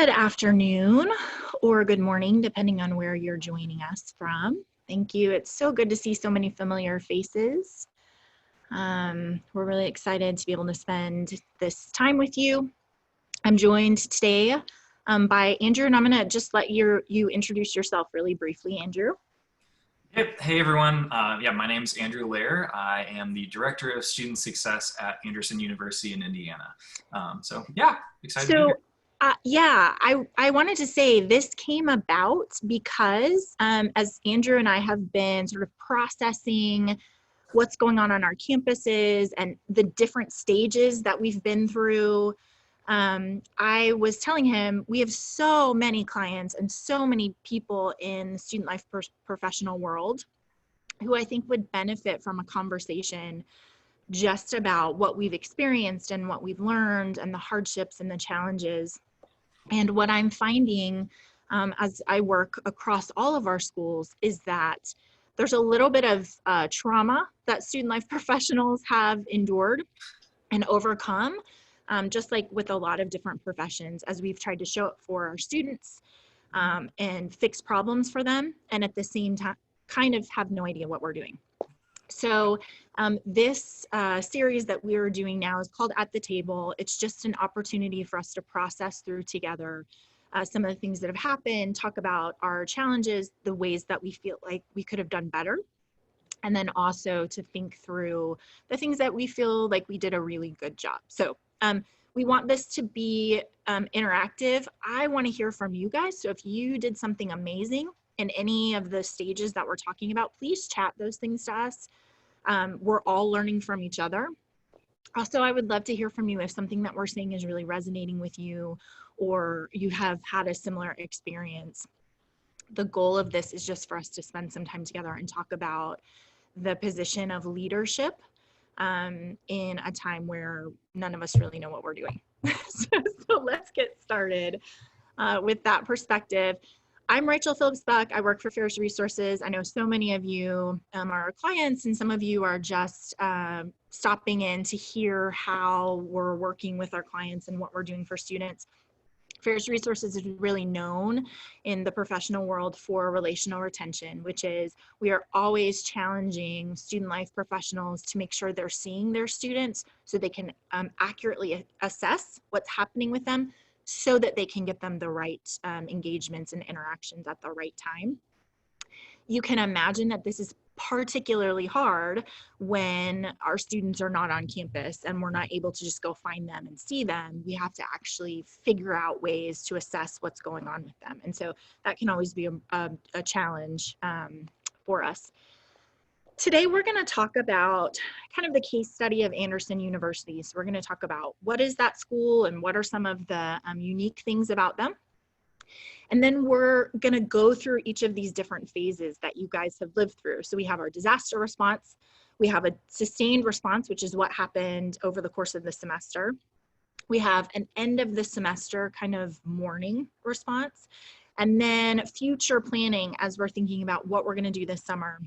Good afternoon or good morning, depending on where you're joining us from. Thank you. It's so good to see so many familiar faces. We're really excited to be able to spend this time with you. I'm joined today by Andrew, and I'm going to just let you introduce yourself really briefly, Andrew. Hey everyone. My name's Andrew Lehr. I am the Director of Student Success at Anderson University in Indiana. Excited to be here. I wanted to say this came about because as Andrew and I have been sort of processing what's going on our campuses and the different stages that we've been through, I was telling him we have so many clients and so many people in the student life professional world who I think would benefit from a conversation just about what we've experienced and what we've learned and the hardships and the challenges. And what I'm finding as I work across all of our schools is that there's a little bit of trauma that student life professionals have endured and overcome, just like with a lot of different professions, as we've tried to show up for our students and fix problems for them, and at the same time kind of have no idea what we're doing. So this series that we're doing now is called At the Table. It's just an opportunity for us to process through together some of the things that have happened, talk about our challenges, the ways that we feel like we could have done better, and then also to think through the things that we feel like we did a really good job. So we want this to be interactive. I want to hear from you guys. So if you did something amazing in any of the stages that we're talking about, please chat those things to us. We're all learning from each other. Also, I would love to hear from you if something that we're saying is really resonating with you or you have had a similar experience. The goal of this is just for us to spend some time together and talk about the position of leadership in a time where none of us really know what we're doing. So let's get started with that perspective. I'm Rachel Phillips. I work for Phillips Resources. I know so many of you are our clients, and some of you are just stopping in to hear how we're working with our clients and what we're doing for students. Phillips Resources is really known in the professional world for relational retention, which is we are always challenging student life professionals to make sure they're seeing their students so they can accurately assess what's happening with them, so that they can get them the right engagements and interactions at the right time. You can imagine that this is particularly hard when our students are not on campus and we're not able to just go find them and see them. We have to actually figure out ways to assess what's going on with them. And so that can always be a challenge for us. Today, we're going to talk about kind of the case study of Anderson University. So we're going to talk about what is that school and what are some of the unique things about them. And then we're going to go through each of these different phases that you guys have lived through. So we have our disaster response. We have a sustained response, which is what happened over the course of the semester. We have an end of the semester kind of mourning response. And then future planning as we're thinking about what we're going to do this summer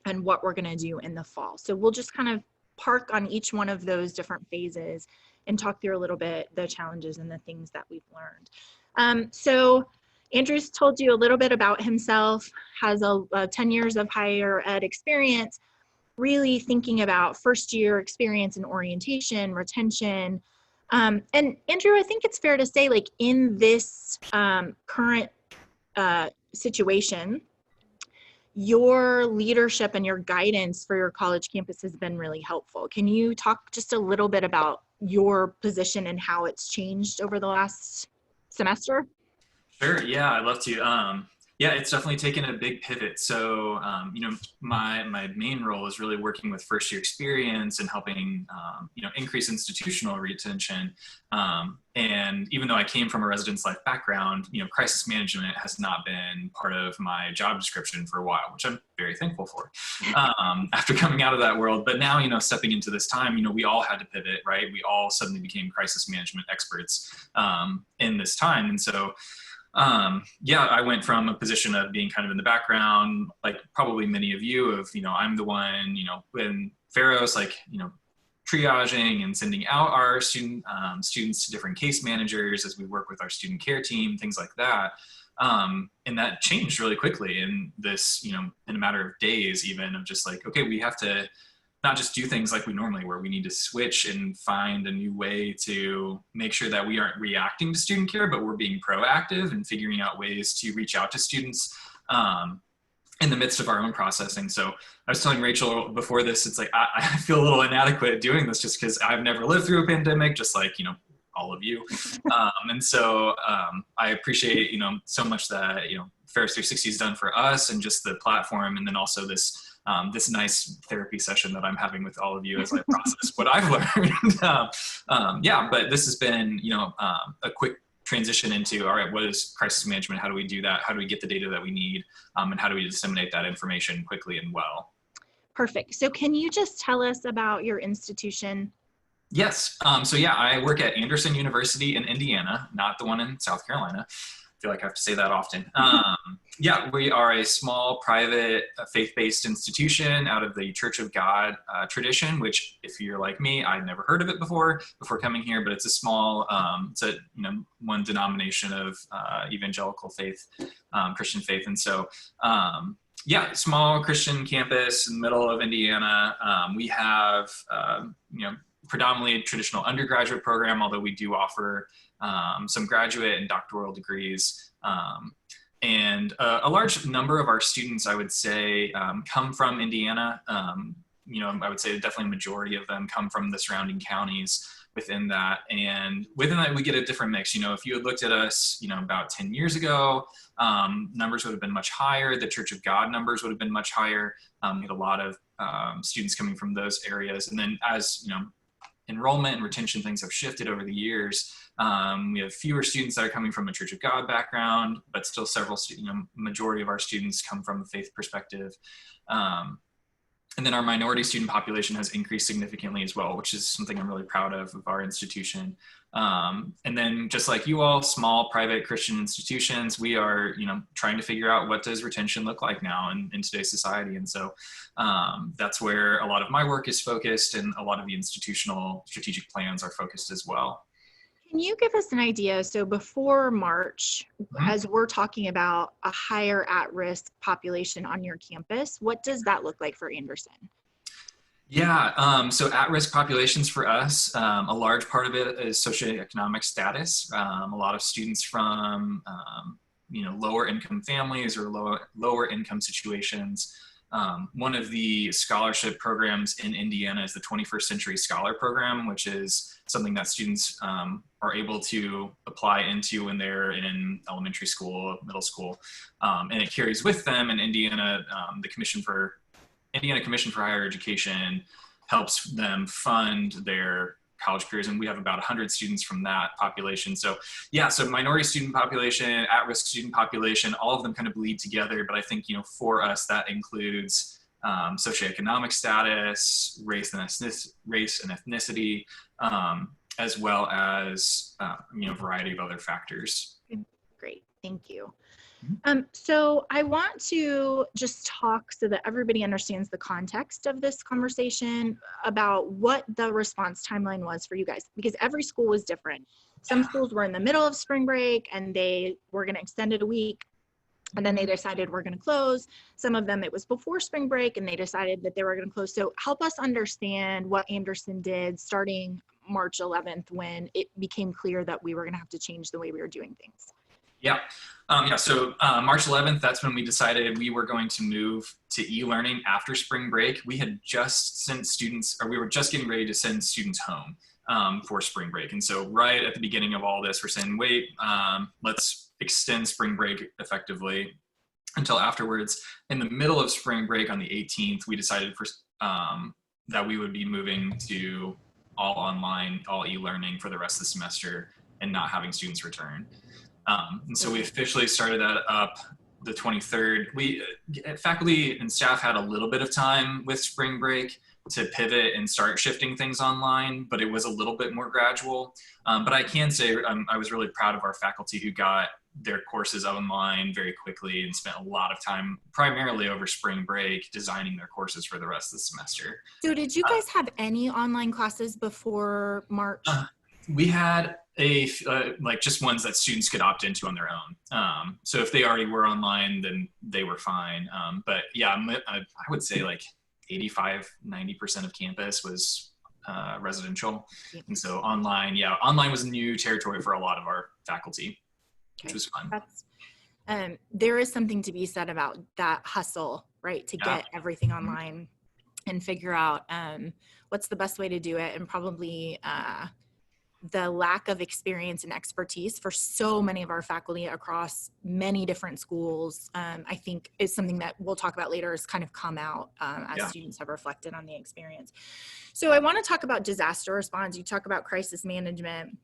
and what we're going to do in the fall. So we'll just kind of park on each one of those different phases and talk through a little bit the challenges and the things that we've learned. So Andrew's told you a little bit about himself, has a 10 years of higher ed experience, really thinking about first year experience in orientation, retention. And Andrew, I think it's fair to say, like, in this current situation, your leadership and your guidance for your college campus has been really helpful. Can you talk just a little bit about your position and how it's changed over the last semester? Sure. Yeah, I'd love to. It's definitely taken a big pivot. So, my main role is really working with first year experience and helping, increase institutional retention. And even though I came from a residence life background, crisis management has not been part of my job description for a while, which I'm very thankful for after coming out of that world. But now, stepping into this time, we all had to pivot, right? We all suddenly became crisis management experts in this time. And so, I went from a position of being kind of in the background, like probably many of you, of, I'm the one, when Pharaoh's like, triaging and sending out our students to different case managers as we work with our student care team, things like that. And that changed really quickly in this, in a matter of days, even, of just like, okay, we have to not just do things like we normally were. We need to switch and find a new way to make sure that we aren't reacting to student care, but we're being proactive and figuring out ways to reach out to students in the midst of our own processing. So I was telling Rachel before this, it's like, I feel a little inadequate doing this just because I've never lived through a pandemic, just like, all of you. And so I appreciate, so much that, Ferris 360 has done for us, and just the platform. And then also this nice therapy session that I'm having with all of you as I process what I've learned. Yeah, but this has been, a quick transition into, all right, what is crisis management? How do we do that? How do we get the data that we need? And how do we disseminate that information quickly and well? Perfect. So can you just tell us about your institution? Yes. So yeah, I work at Anderson University in Indiana, not the one in South Carolina. I feel like I have to say that often. Yeah, we are a small, private, faith-based institution out of the Church of God tradition, which, if you're like me, I'd never heard of it before coming here, but it's a small, it's a, one denomination of evangelical faith, Christian faith. And so, yeah, small Christian campus in the middle of Indiana. We have, predominantly a traditional undergraduate program, although we do offer some graduate and doctoral degrees. And a large number of our students, I would say, come from Indiana. I would say definitely a majority of them come from the surrounding counties within that. And within that, we get a different mix. If you had looked at us, about 10 years ago, numbers would have been much higher. The Church of God numbers would have been much higher. We had a lot of students coming from those areas. And then as, enrollment and retention things have shifted over the years. We have fewer students that are coming from a Church of God background, but still several, majority of our students come from a faith perspective. And then our minority student population has increased significantly as well, which is something I'm really proud of our institution. And then just like you all, small private Christian institutions, we are, trying to figure out what does retention look like now in today's society. And so that's where a lot of my work is focused, and a lot of the institutional strategic plans are focused as well. Can you give us an idea? So before March, as we're talking about a higher at-risk population on your campus, what does that look like for Anderson? Yeah, so at-risk populations for us, a large part of it is socioeconomic status. A lot of students from, lower income families or lower income situations. One of the scholarship programs in Indiana is the 21st Century Scholar Program, which is something that students are able to apply into when they're in elementary school, middle school, and it carries with them in Indiana, the Indiana Commission for Higher Education helps them fund their college careers, and we have about 100 students from that population. So yeah, so minority student population, at-risk student population, all of them kind of bleed together. But I think, for us, that includes socioeconomic status, race and ethnicity, as well as, a variety of other factors. Great, thank you. So I want to just talk so that everybody understands the context of this conversation about what the response timeline was for you guys, because every school was different. Some schools were in the middle of spring break and they were going to extend it a week, and then they decided we're going to close. Some of them, it was before spring break and they decided that they were going to close. So help us understand what Anderson did starting March 11th when it became clear that we were going to have to change the way we were doing things. Yeah. So March 11th, that's when we decided we were going to move to e-learning after spring break. We had just sent students, or we were just getting ready to send students home for spring break. And so right at the beginning of all this, we're saying, wait, let's extend spring break effectively until afterwards. In the middle of spring break on the 18th, we decided that we would be moving to all online, all e-learning for the rest of the semester and not having students return. And so we officially started that up the 23rd. Faculty and staff had a little bit of time with spring break to pivot and start shifting things online, but it was a little bit more gradual. But I can say I was really proud of our faculty who got their courses online very quickly and spent a lot of time, primarily over spring break, designing their courses for the rest of the semester. So did you guys have any online classes before March? We had like just ones that students could opt into on their own. So if they already were online, then they were fine. But yeah, I would say like 85–90% of campus was residential. And so online was new territory for a lot of our faculty, which was fun. There is something to be said about that hustle, right? To get everything online and figure out what's the best way to do it, and probably the lack of experience and expertise for so many of our faculty across many different schools, I think is something that we'll talk about later, has kind of come out as students have reflected on the experience. So I want to talk about disaster response. You talk about crisis management.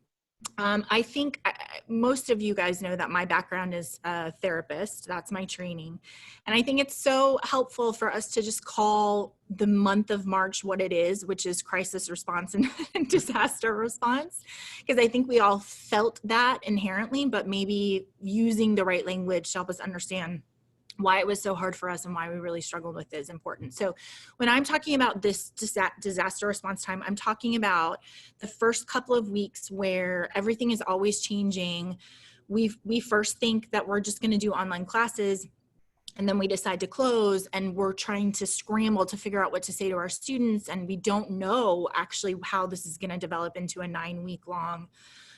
I think most of you guys know that my background is a therapist. That's my training. And I think it's so helpful for us to just call the month of March what it is, which is crisis response and disaster response. Because I think we all felt that inherently, but maybe using the right language to help us understand why it was so hard for us and why we really struggled with it is important. So when I'm talking about this disaster response time, I'm talking about the first couple of weeks where everything is always changing. We first think that we're just going to do online classes, and then we decide to close, and we're trying to scramble to figure out what to say to our students, and we don't know actually how this is going to develop into a 9-week long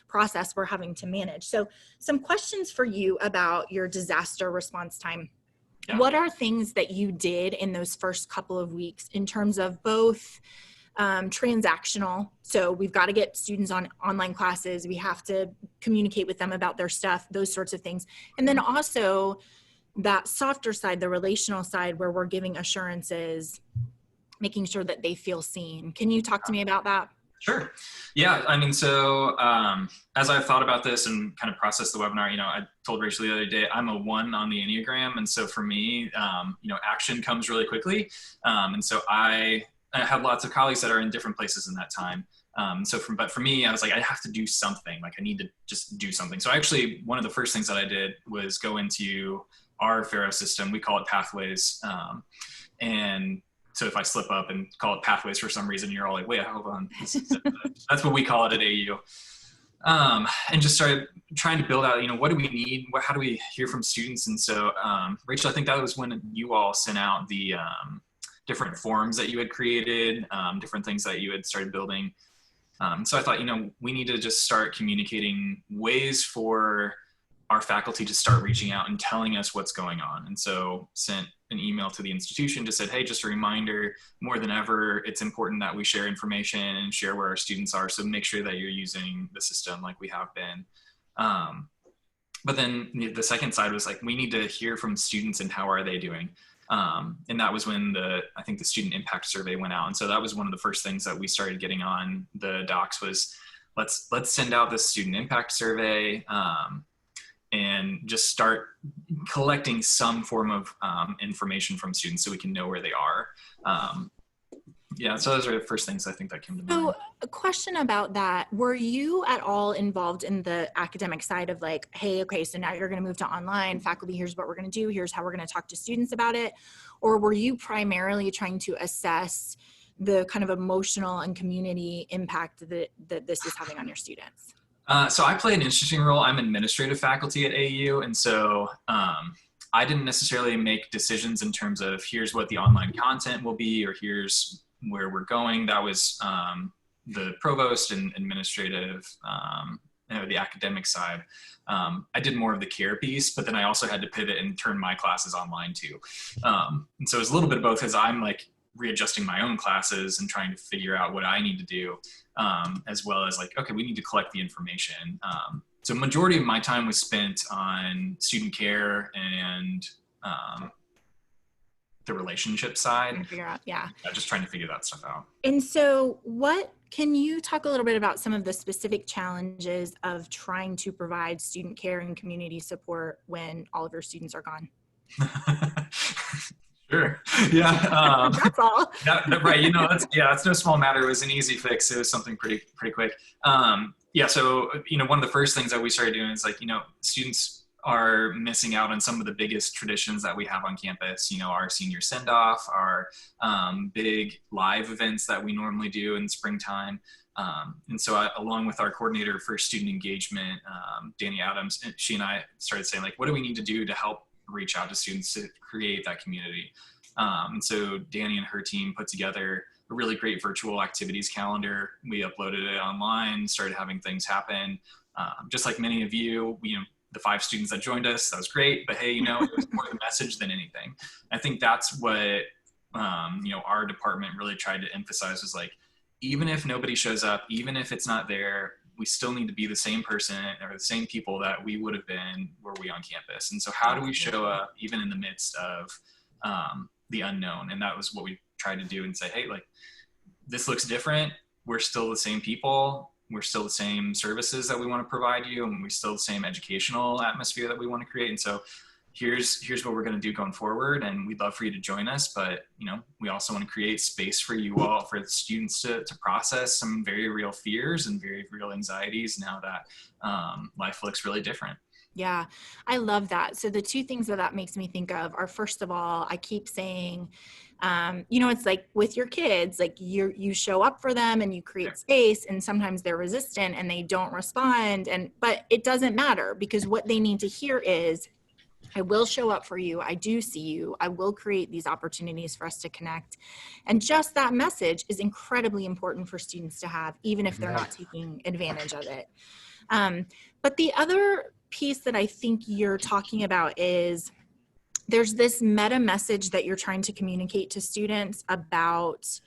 process we're having to manage. So some questions for you about your disaster response time. Yeah. What are things that you did in those first couple of weeks in terms of both transactional? So we've got to get students on online classes. We have to communicate with them about their stuff, those sorts of things. And then also that softer side, the relational side, where we're giving assurances, making sure that they feel seen. Can you talk to me about that? Sure. Yeah. I mean, so as I've thought about this and kind of processed the webinar, I told Rachel the other day, I'm a 1 on the Enneagram. And so for me, action comes really quickly. And so I have lots of colleagues that are in different places in that time. But for me, I was like, I have to do something. Like I need to just do something. So actually, one of the first things that I did was go into our Pharaoh system. We call it Pathways. And so if I slip up and call it Pathways for some reason, you're all like, wait, hold on. That's what we call it at AU. And just started trying to build out, what do we need? How do we hear from students? And so, Rachel, I think that was when you all sent out the different forms that you had created, different things that you had started building. So I thought, we need to just start communicating ways for our faculty to start reaching out and telling us what's going on. And so sent an email to the institution, just said, hey, just a reminder, more than ever, it's important that we share information and share where our students are. So make sure that you're using the system like we have been. But then the second side was like, we need to hear from students and how are they doing? And that was when I think the student impact survey went out. And so that was one of the first things that we started getting on the docs was let's send out this student impact survey, and just start collecting some form of information from students so we can know where they are. So those are the first things I think that came to mind. So a question about that, were you at all involved in the academic side of like, hey, okay, so now you're going to move to online, faculty, here's what we're going to do, here's how we're going to talk to students about it? Or were you primarily trying to assess the kind of emotional and community impact that this is having on your students? So I play an interesting role. I'm administrative faculty at AU. And so I didn't necessarily make decisions in terms of here's what the online content will be, or here's where we're going. That was the provost and administrative, the academic side. I did more of the care piece, but then I also had to pivot and turn my classes online too. And so it was a little bit of both, as I'm like readjusting my own classes and trying to figure out what I need to do, as well as like, okay, we need to collect the information. So majority of my time was spent on student care and the relationship side. Just trying to figure that stuff out. And so can you talk a little bit about some of the specific challenges of trying to provide student care and community support when all of your students are gone? Sure. Yeah. That's all. Right. That's no small matter. It was an easy fix. It was something pretty quick. So, one of the first things that we started doing is like, students are missing out on some of the biggest traditions that we have on campus. Our senior send-off, our big live events that we normally do in springtime. And so along with our coordinator for student engagement, Danny Adams, she and I started saying, like, what do we need to do to help reach out to students to create that community? And so Danny and her team put together a really great virtual activities calendar. We uploaded it online, started having things happen. Just like many of you, the 5 students that joined us, that was great, but hey, it was more the message than anything. I think that's what, our department really tried to emphasize, was like, even if nobody shows up, even if it's not there, we still need to be the same person or the same people that we would have been were we on campus. And so how do we show up even in the midst of the unknown? And that was what we tried to do, and say, hey, like, this looks different. We're still the same people. We're still the same services that we want to provide you, and we're still the same educational atmosphere that we want to create. And so here's what we're going to do going forward, and we'd love for you to join us. But we also want to create space for you all, for the students to process some very real fears and very real anxieties now that life looks really different. Yeah, I love that. So the 2 things that makes me think of are, first of all, I keep saying, it's like with your kids, like you show up for them and you create space, and sometimes they're resistant and they don't respond. But it doesn't matter, because what they need to hear is, I will show up for you. I do see you. I will create these opportunities for us to connect. And just that message is incredibly important for students to have, even if they're not taking advantage of it. But the other piece that I think you're talking about is, there's this meta message that you're trying to communicate to students about,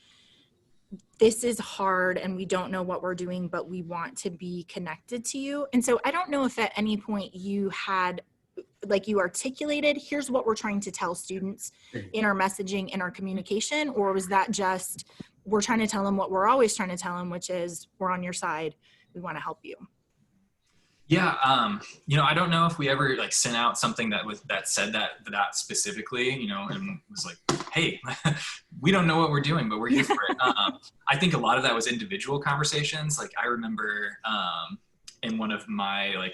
this is hard and we don't know what we're doing, but we want to be connected to you. And so I don't know if at any point you had, like, you articulated, here's what we're trying to tell students in our messaging, in our communication, or was that just, we're trying to tell them what we're always trying to tell them, which is, we're on your side, we want to help you? Yeah, I don't know if we ever like sent out something that said that specifically, and was like, hey, we don't know what we're doing, but we're here for it. I think a lot of that was individual conversations. Like, I remember in one of my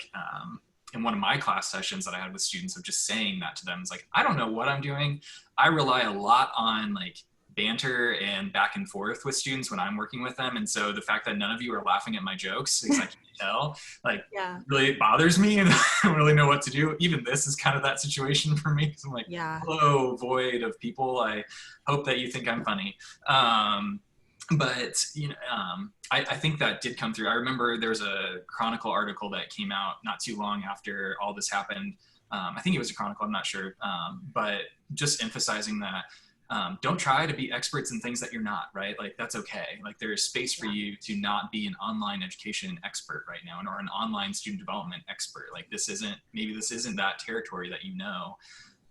class sessions that I had with students, of just saying that to them. It's like, I don't know what I'm doing. I rely a lot on like banter and back and forth with students when I'm working with them. And so the fact that none of you are laughing at my jokes, as I can tell, like, really bothers me, and I don't really know what to do. Even this is kind of that situation for me, because I'm like, hello, void of people. I hope that you think I'm funny. But I think that did come through. I remember there was a Chronicle article that came out not too long after all this happened. I think it was a Chronicle, I'm not sure. But just emphasizing that, don't try to be experts in things that you're not, right? Like, that's okay. Like, there is space for you to not be an online education expert right now, or an online student development expert. Like, maybe this isn't that territory that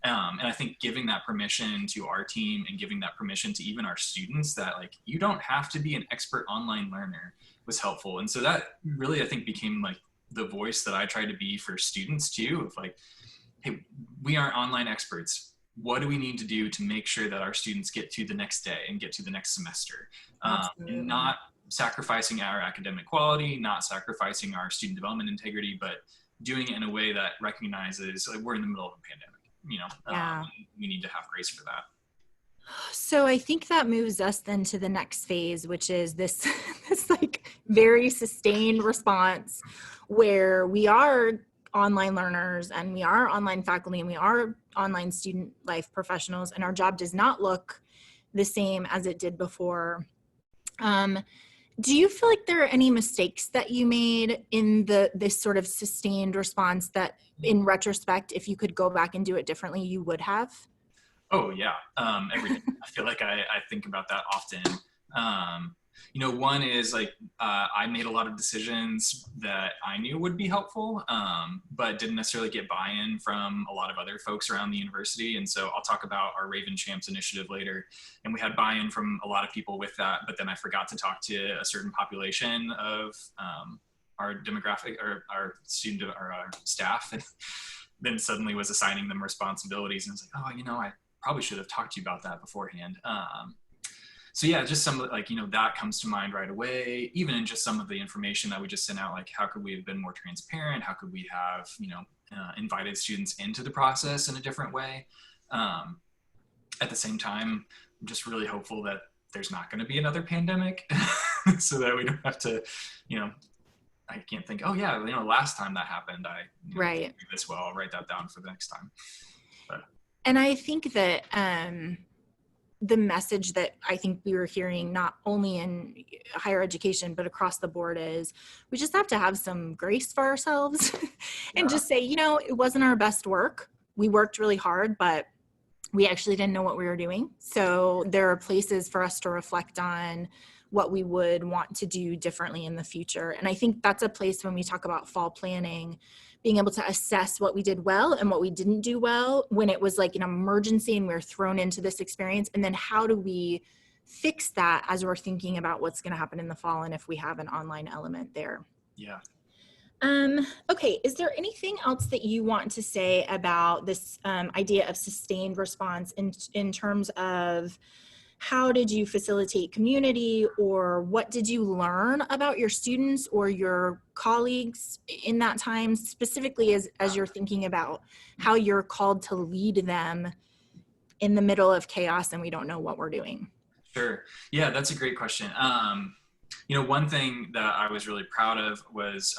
and I think giving that permission to our team, and giving that permission to even our students, that like, you don't have to be an expert online learner, was helpful. And so that really, I think, became like the voice that I tried to be for students too, of like, hey, we aren't online experts. What do we need to do to make sure that our students get to the next day and get to the next semester? And not sacrificing our academic quality, not sacrificing our student development integrity, but doing it in a way that recognizes, like, we're in the middle of a pandemic. We need to have grace for that. So I think that moves us then to the next phase, which is this like very sustained response, where we are online learners and we are online faculty and we are online student life professionals, and our job does not look the same as it did before. Do you feel like there are any mistakes that you made in this sort of sustained response that, in retrospect, if you could go back and do it differently, you would have? Oh yeah, every day. I feel like I think about that often. One is like, I made a lot of decisions that I knew would be helpful, but didn't necessarily get buy-in from a lot of other folks around the university. And so I'll talk about our Raven Champs initiative later. And we had buy-in from a lot of people with that, but then I forgot to talk to a certain population of our demographic, or our student, or our staff. And then suddenly was assigning them responsibilities. And it's like, oh, I probably should have talked to you about that beforehand. So yeah, just some like, that comes to mind right away, even in just some of the information that we just sent out, like how could we have been more transparent? How could we have, invited students into the process in a different way? At the same time, I'm just really hopeful that there's not going to be another pandemic so that we don't have to, I can't think, oh yeah, last time that happened, I Right. didn't do this well, I'll write that down for the next time. But. And I think that the message that I think we were hearing not only in higher education, but across the board is we just have to have some grace for ourselves and just say, it wasn't our best work. We worked really hard, but we actually didn't know what we were doing. So there are places for us to reflect on what we would want to do differently in the future. And I think that's a place when we talk about fall planning, being able to assess what we did well and what we didn't do well when it was like an emergency and we were thrown into this experience. And then how do we fix that as we're thinking about what's going to happen in the fall and if we have an online element there. Yeah. Okay, is there anything else that you want to say about this idea of sustained response in terms of how did you facilitate community, or what did you learn about your students or your colleagues in that time, specifically as you're thinking about how you're called to lead them in the middle of chaos and we don't know what we're doing? Sure. Yeah, that's a great question. One thing that I was really proud of was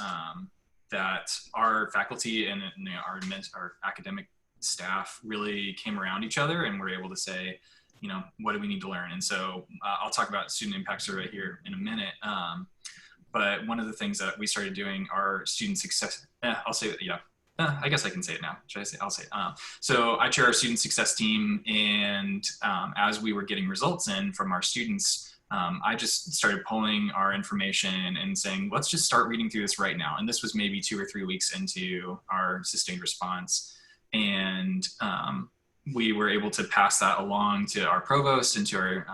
that our faculty and our academic staff really came around each other and were able to say, what do we need to learn? And so I'll talk about student impact survey here in a minute. But one of the things that we started doing, our student success, I'll say that, yeah. I guess I can say it now. Should I say? I'll say it. So I chair our student success team, and as we were getting results in from our students, I just started pulling our information and saying, let's just start reading through this right now. And this was maybe 2 or 3 weeks into our sustained response. And we were able to pass that along to our provost and to our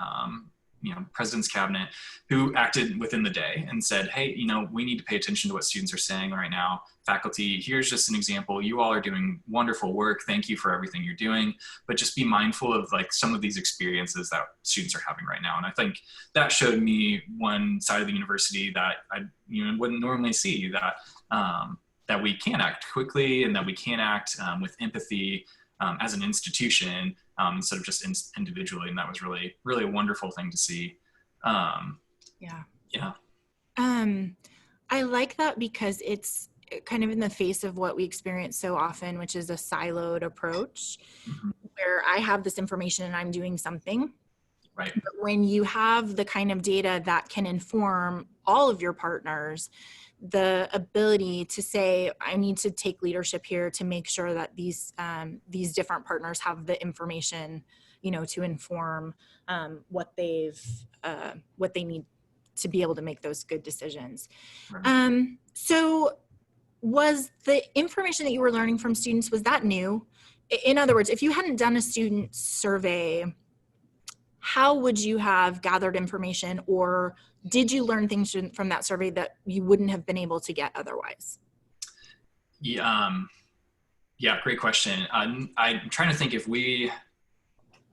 president's cabinet, who acted within the day and said, hey, we need to pay attention to what students are saying right now. Faculty, here's just an example. You all are doing wonderful work. Thank you for everything you're doing, but just be mindful of like some of these experiences that students are having right now. And I think that showed me one side of the university that I wouldn't normally see, that we can act quickly and that we can act with empathy as an institution instead of just individually. And that was really, really a wonderful thing to see. Yeah. I like that because it's kind of in the face of what we experience so often, which is a siloed approach, where I have this information and I'm doing something. Right. But when you have the kind of data that can inform all of your partners, the ability to say, I need to take leadership here to make sure that these different partners have the information, to inform what they need to be able to make those good decisions. Right. So was the information that you were learning from students, was that new? In other words, if you hadn't done a student survey, how would you have gathered information, or did you learn things from that survey that you wouldn't have been able to get otherwise? Yeah, great question. I'm trying to think if we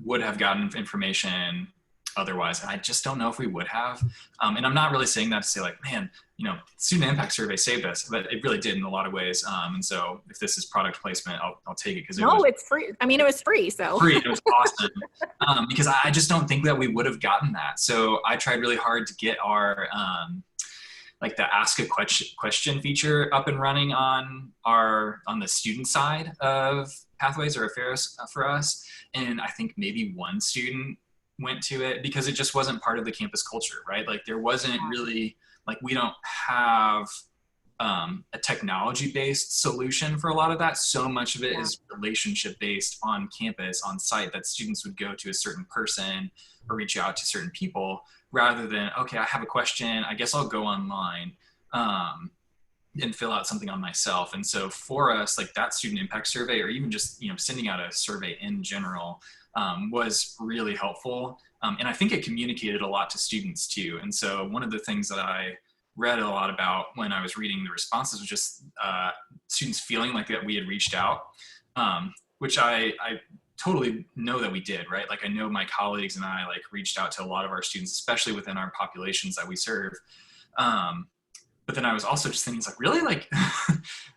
would have gotten information otherwise. And I just don't know if we would have. And I'm not really saying that to say like, man, student impact survey saved us, but it really did in a lot of ways. And so if this is product placement, I'll take it because it's free. I mean, it was free. So free. It was awesome. Because I just don't think that we would have gotten that. So I tried really hard to get our, like the ask a question feature up and running on the student side of Pathways or Affairs for us. And I think maybe one student went to it because it just wasn't part of the campus culture, right? Like there wasn't really, like we don't have a technology-based solution for a lot of that. So much of it is relationship-based on campus, on site, that students would go to a certain person or reach out to certain people rather than, okay, I have a question, I guess I'll go online and fill out something on myself. And so for us, like that student impact survey, or even just, sending out a survey in general, was really helpful. And I think it communicated a lot to students too. And so one of the things that I read a lot about when I was reading the responses was just students feeling like that we had reached out, which I totally know that we did, right? Like I know my colleagues and I like reached out to a lot of our students, especially within our populations that we serve. But then I was also just thinking, it's like, really, like,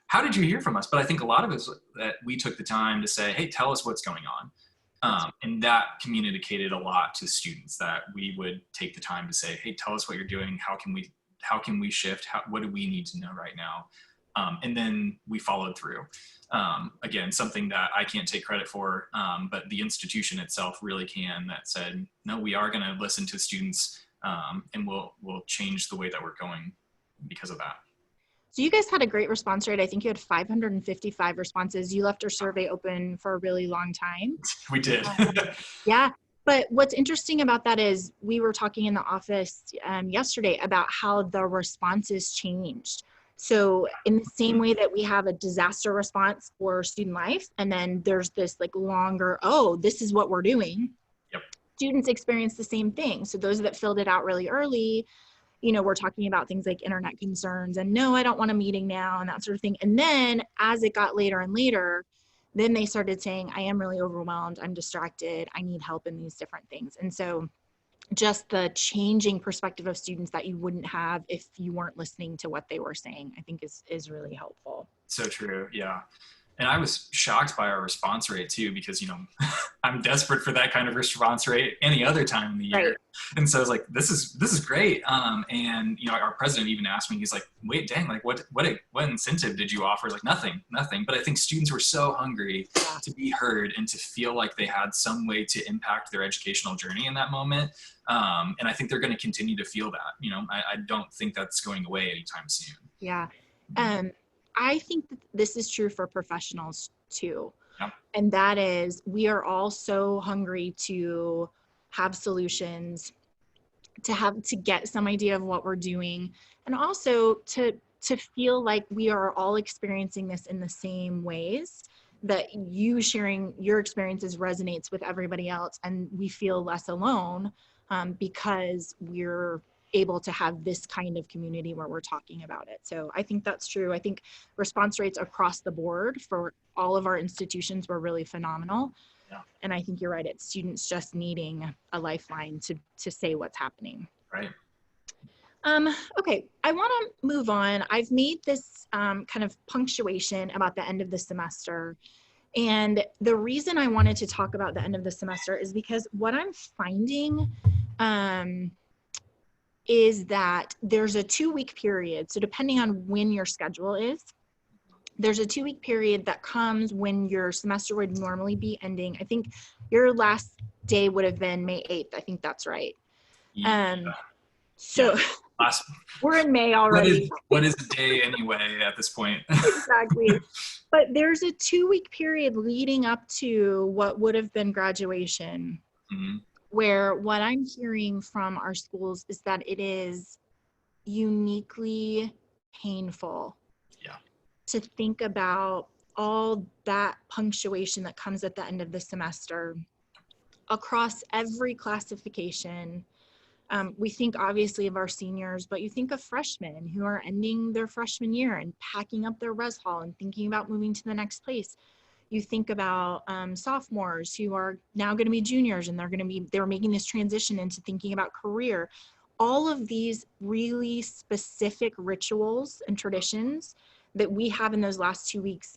how did you hear from us? But I think a lot of it is that we took the time to say, hey, tell us what's going on. And that communicated a lot to students, that we would take the time to say, hey, tell us what you're doing. How can we shift? What do we need to know right now? And then we followed through. Again, something that I can't take credit for, but the institution itself really can, that said, no, we are going to listen to students, and we'll change the way that we're going because of that. So you guys had a great response rate. I think you had 555 responses. You left our survey open for a really long time. We did. Yeah. But what's interesting about that is we were talking in the office yesterday about how the responses changed. So in the same way that we have a disaster response for student life, and then there's this like longer, oh, this is what we're doing. Yep. Students experience the same thing. So those that filled it out really early, you know, we're talking about things like internet concerns and no, I don't want a meeting now and that sort of thing. And then as it got later and later, then they started saying, I am really overwhelmed, I'm distracted, I need help in these different things. And so just the changing perspective of students that you wouldn't have if you weren't listening to what they were saying, I think is really helpful. So true. Yeah. And I was shocked by our response rate too, because, you know, I'm desperate for that kind of response rate any other time in the year. Right. And so I was like, this is great. And, you know, our president even asked me, he's like, wait, dang, like what incentive did you offer? I was like, nothing. But I think students were so hungry to be heard and to feel like they had some way to impact their educational journey in that moment. And I think they're going to continue to feel that, you know, I don't think that's going away anytime soon. Yeah. I think that this is true for professionals too. Yep. And that is, we are all so hungry to have solutions, to get some idea of what we're doing, and also to feel like we are all experiencing this in the same ways, that you sharing your experiences resonates with everybody else, and we feel less alone because we're able to have this kind of community where we're talking about it. So I think that's true. I think response rates across the board for all of our institutions were really phenomenal. Yeah. And I think you're right. It's students just needing a lifeline to say what's happening. Right. Okay, I want to move on. I've made this kind of punctuation about the end of the semester. And the reason I wanted to talk about the end of the semester is because what I'm finding is that there's a 2-week period. So depending on when your schedule is, there's a 2-week period that comes when your semester would normally be ending. I think your last day would have been May 8th. I think that's right. Yeah. So Yeah. We're in May already. What is a day anyway at this point? Exactly. But there's a 2-week period leading up to what would have been graduation. Mm-hmm. Where what I'm hearing from our schools is that it is uniquely painful to think about all that punctuation that comes at the end of the semester across every classification. We think obviously of our seniors, but you think of freshmen who are ending their freshman year and packing up their res hall and thinking about moving to the next place. You think about sophomores who are now going to be juniors and they're making this transition into thinking about career. All of these really specific rituals and traditions that we have in those last 2 weeks,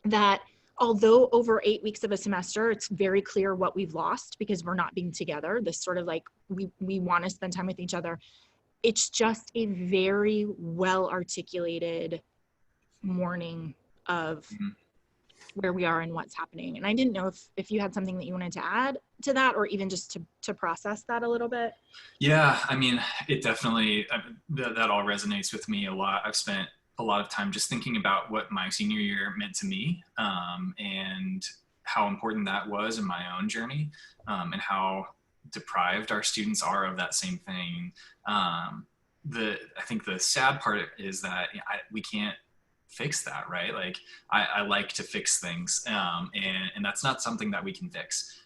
that although over 8 weeks of a semester, it's very clear what we've lost because we're not being together. This sort of like, we want to spend time with each other. It's just a very well articulated morning of where we are and what's happening. And I didn't know if you had something that you wanted to add to that, or even just to process that a little bit. Yeah, I mean, it definitely, that all resonates with me a lot. I've spent a lot of time just thinking about what my senior year meant to me, and how important that was in my own journey, and how deprived our students are of that same thing. I think the sad part is that we can't fix that, right? Like I like to fix things, and that's not something that we can fix.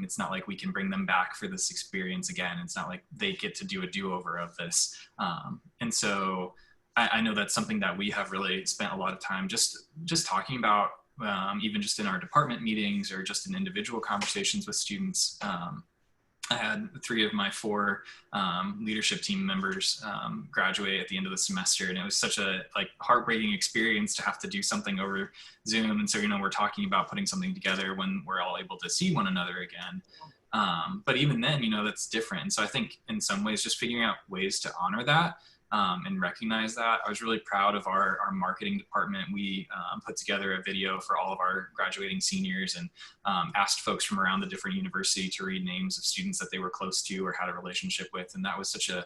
It's not like we can bring them back for this experience again. It's not like they get to do a do-over of this. And so I know that's something that we have really spent a lot of time just talking about even just in our department meetings or just in individual conversations with students. I had 3 of my 4 leadership team members graduate at the end of the semester, and it was such a heartbreaking experience to have to do something over Zoom. And so, we're talking about putting something together when we're all able to see one another again. But even then, that's different. And so I think in some ways, just figuring out ways to honor that and recognize that. I was really proud of our marketing department. We put together a video for all of our graduating seniors and asked folks from around the different university to read names of students that they were close to or had a relationship with. And that was such a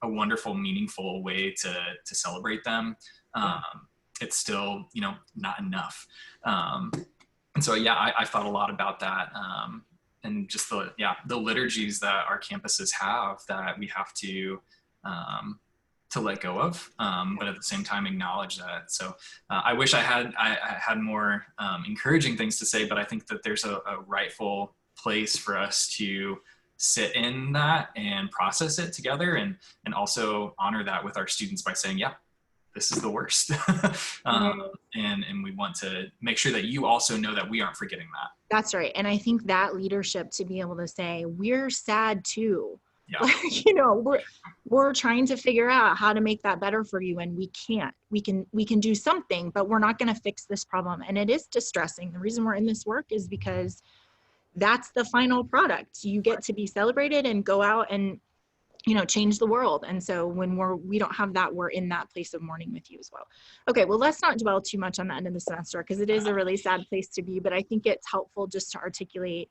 wonderful, meaningful way to celebrate them. It's still, not enough. And so, yeah, I thought a lot about that. And just the liturgies that our campuses have that we have to let go of, but at the same time acknowledge that. So I wish I had more encouraging things to say, but I think that there's a rightful place for us to sit in that and process it together, and also honor that with our students by saying, yeah, this is the worst. And we want to make sure that you also know that we aren't forgetting that. That's right. And I think that leadership to be able to say, we're sad too. Yeah. We're trying to figure out how to make that better for you, and we can't. We can do something, but we're not going to fix this problem. And it is distressing. The reason we're in this work is because that's the final product. You get to be celebrated and go out and change the world. And so when we don't have that, we're in that place of mourning with you as well. Okay, well, let's not dwell too much on the end of the semester, because it is a really sad place to be, but I think it's helpful just to articulate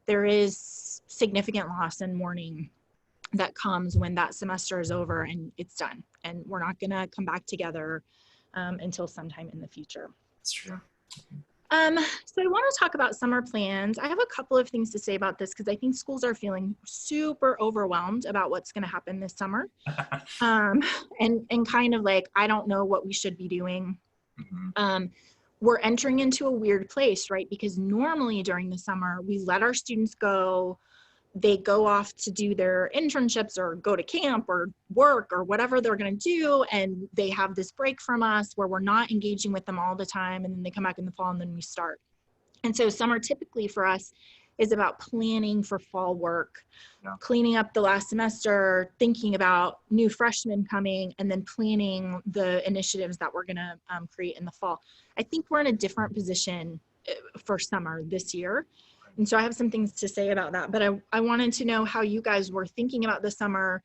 there is significant loss and mourning that comes when that semester is over and it's done. And we're not gonna come back together until sometime in the future. That's true. So I want to talk about summer plans. I have a couple of things to say about this because I think schools are feeling super overwhelmed about what's going to happen this summer. And kind of like, I don't know what we should be doing. Mm-hmm. We're entering into a weird place, right? Because normally during the summer, we let our students go. They go off to do their internships or go to camp or work or whatever they're going to do. And they have this break from us where we're not engaging with them all the time. And then they come back in the fall and then we start. And so summer typically for us is about planning for fall work, cleaning up the last semester, thinking about new freshmen coming, and then planning the initiatives that we're going to create in the fall. I think we're in a different position for summer this year. And so I have some things to say about that, but I wanted to know how you guys were thinking about the summer.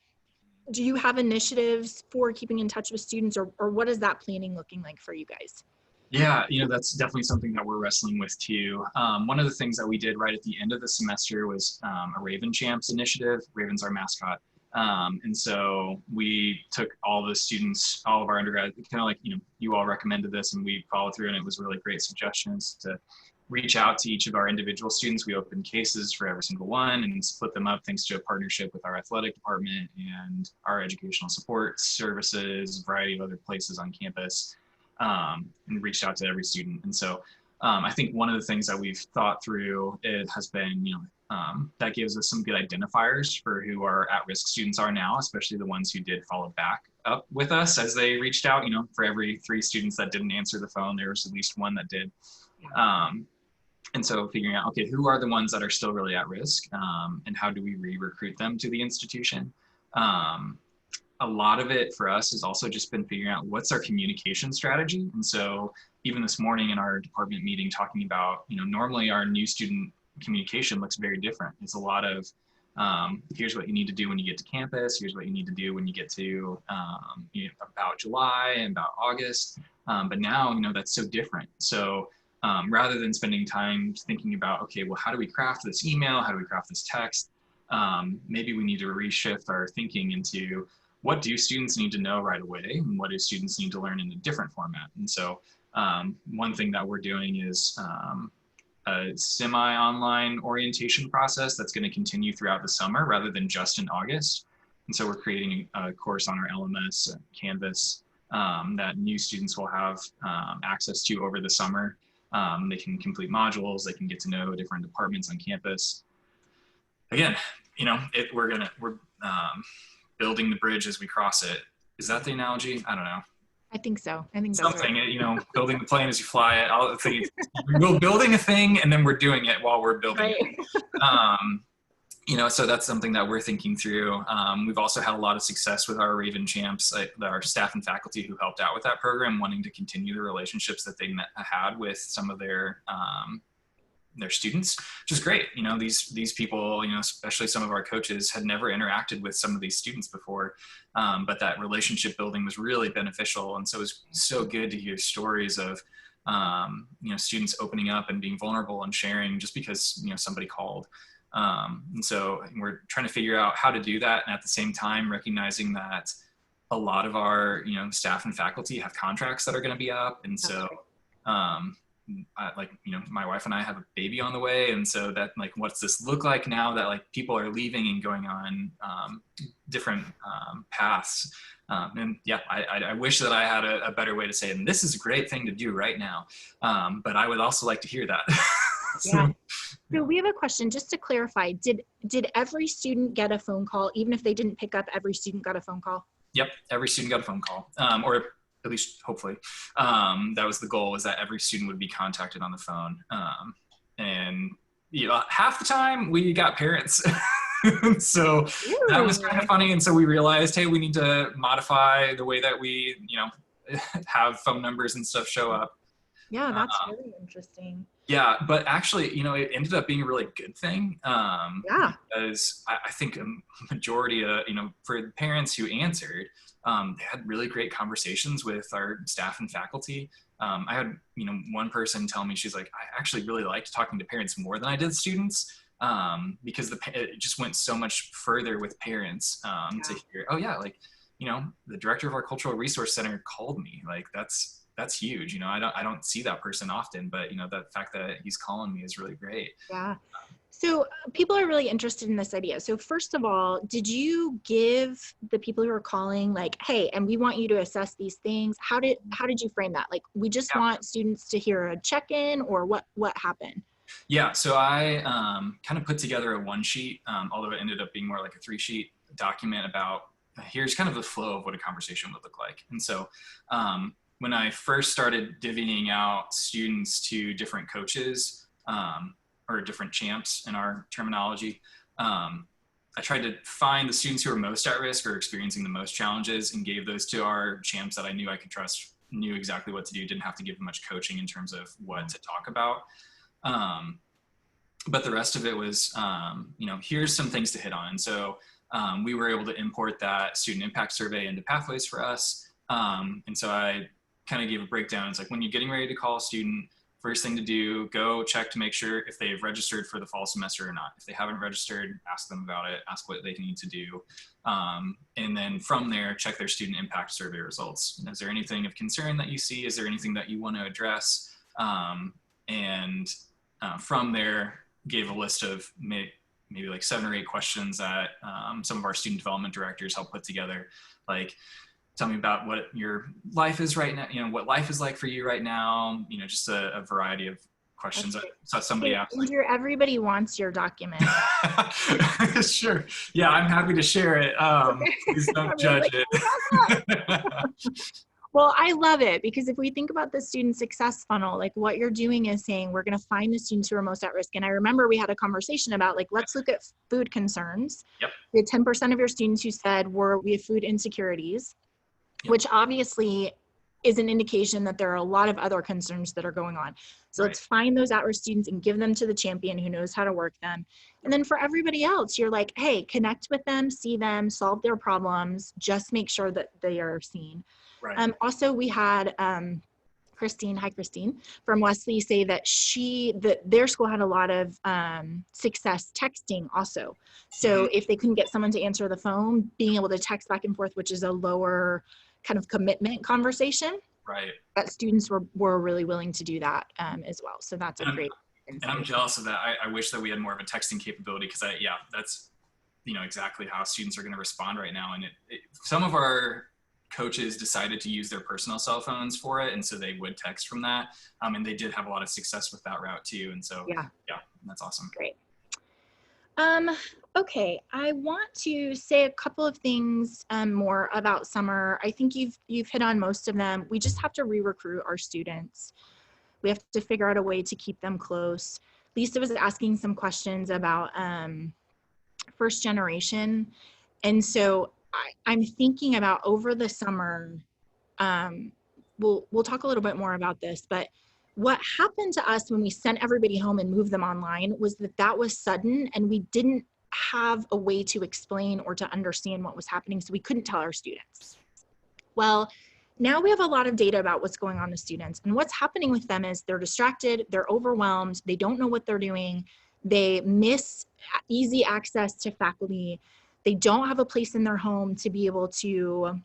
Do you have initiatives for keeping in touch with students, or what is that planning looking like for you guys? Yeah, that's definitely something that we're wrestling with too. One of the things that we did right at the end of the semester was a Raven Champs initiative. Raven's our mascot. And so we took all the students, all of our undergrads, kind of like, you all recommended this and we followed through, and it was really great suggestions to reach out to each of our individual students. We opened cases for every single one and split them up thanks to a partnership with our athletic department and our educational support services, a variety of other places on campus, and reached out to every student. And so I think one of the things that we've thought through, it has been, that gives us some good identifiers for who our at-risk students are now, especially the ones who did follow back up with us as they reached out. For every 3 students that didn't answer the phone, there was at least one that did. And so figuring out, okay, who are the ones that are still really at risk, and how do we re-recruit them to the institution? A lot of it for us has also just been figuring out what's our communication strategy. And so even this morning in our department meeting, talking about, normally our new student communication looks very different. It's a lot of, here's what you need to do when you get to campus. Here's what you need to do when you get to about July and about August. But now, that's so different. So rather than spending time thinking about, okay, well, how do we craft this email? How do we craft this text? Maybe we need to reshift our thinking into what do students need to know right away, and what do students need to learn in a different format? And so one thing that we're doing is a semi-online orientation process that's going to continue throughout the summer rather than just in August. And so we're creating a course on our LMS Canvas that new students will have access to over the summer. They can complete modules, they can get to know different departments on campus. Again, we're building the bridge as we cross it. Is that the analogy? I don't know. I think so. I think that's Something, right. you know, building the plane as you fly it. I'll think we're building a thing and then we're doing it while we're building Right. it. You know, so that's something that we're thinking through. We've also had a lot of success with our Raven champs, our staff and faculty who helped out with that program, wanting to continue the relationships that they had with some of their students, which is great. You know, these people, you know, especially some of our coaches had never interacted with some of these students before, but that relationship building was really beneficial. And so it was so good to hear stories of, you know, students opening up and being vulnerable and sharing just because, you know, somebody called. And so we're trying to figure out how to do that. And at the same time, recognizing that a lot of our, you know, staff and faculty have contracts that are going to be up. And so, like, you know, my wife and I have a baby on the way. And so that, like, what's this look like now that like people are leaving and going on different paths? And yeah, I wish that I had a better way to say it. And this is a great thing to do right now. But I would also like to hear that. Yeah. So we have a question just to clarify. Did every student get a phone call? Even if they didn't pick up, every student got a phone call? Yep. Every student got a phone call, or at least hopefully. That was the goal, was that every student would be contacted on the phone. And you know, half the time we got parents. So Really? that was kind of funny. And so we realized, hey, we need to modify the way that we, you know, have phone numbers and stuff show up. Yeah, that's really interesting. Yeah, but actually, you know, it ended up being a really good thing. Yeah. Because I think a majority of, you know, for parents who answered, they had really great conversations with our staff and faculty. I had, you know, one person tell me, she's like, I actually really liked talking to parents more than I did students, because it just went so much further with parents to hear, oh yeah, like, you know, the director of our cultural resource center called me. Like, that's huge. You know, I don't see that person often, but you know, the fact that he's calling me is really great. Yeah. So people are really interested in this idea. So first of all, did you give the people who are calling like, hey, and we want you to assess these things? How did you frame that? Like, we just want students to hear a check-in, or what happened? Yeah, so I kind of put together a one sheet, although it ended up being more like a 3-sheet document about here's kind of the flow of what a conversation would look like. And so when I first started divvying out students to different coaches, or different champs in our terminology, I tried to find the students who were most at risk or experiencing the most challenges and gave those to our champs that I knew I could trust, knew exactly what to do, didn't have to give them much coaching in terms of what to talk about. But the rest of it was, you know, here's some things to hit on. And so we were able to import that student impact survey into Pathways for us. And so I kind of gave a breakdown. It's like, when you're getting ready to call a student, first thing to do, go check to make sure if they've registered for the fall semester or not. If they haven't registered, ask them about it, ask what they need to do. And then from there, check their student impact survey results. Is there anything of concern that you see? Is there anything that you want to address? And from there, gave a list of maybe like 7 or 8 questions that some of our student development directors helped put together. Like, tell me about what your life is right now, you know, what life is like for you right now, you know, just a variety of questions. I saw somebody asked. Andrew, everybody wants your document. Sure. Yeah, I'm happy to share it. Please don't judge it. Well, I love it, because if we think about the student success funnel, like what you're doing is saying, we're going to find the students who are most at risk. And I remember we had a conversation about, like, let's look at food concerns. Yep. We had 10% of your students who said we have food insecurities, yep, which obviously is an indication that there are a lot of other concerns that are going on. So let's find those at-risk students and give them to the champion who knows how to work them. And then for everybody else, you're like, hey, connect with them, see them, solve their problems, just make sure that they are seen. Right. Also, we had Christine, hi Christine, from Wesley say that their school had a lot of success texting also. So if they couldn't get someone to answer the phone, being able to text back and forth, which is a lower kind of commitment conversation. Right. That students were really willing to do that as well. So that's a great insight. And I'm jealous of that. I wish that we had more of a texting capability, because that's, you know, exactly how students are going to respond right now. And some of our coaches decided to use their personal cell phones for it, and so they would text from that, and they did have a lot of success with that route too. And so yeah, that's awesome. Great. Um, okay, I want to say a couple of things more about summer. I think you've hit on most of them. We just have to re-recruit our students. We have to figure out a way to keep them close. Lisa was asking some questions about first generation. And so I'm thinking about over the summer, um, we'll talk a little bit more about this, but what happened to us when we sent everybody home and moved them online was that was sudden, and we didn't have a way to explain or to understand what was happening, so we couldn't tell our students. Well, now we have a lot of data about what's going on with students, and what's happening with them is they're distracted, they're overwhelmed, they don't know what they're doing, they miss easy access to faculty, they don't have a place in their home to be able to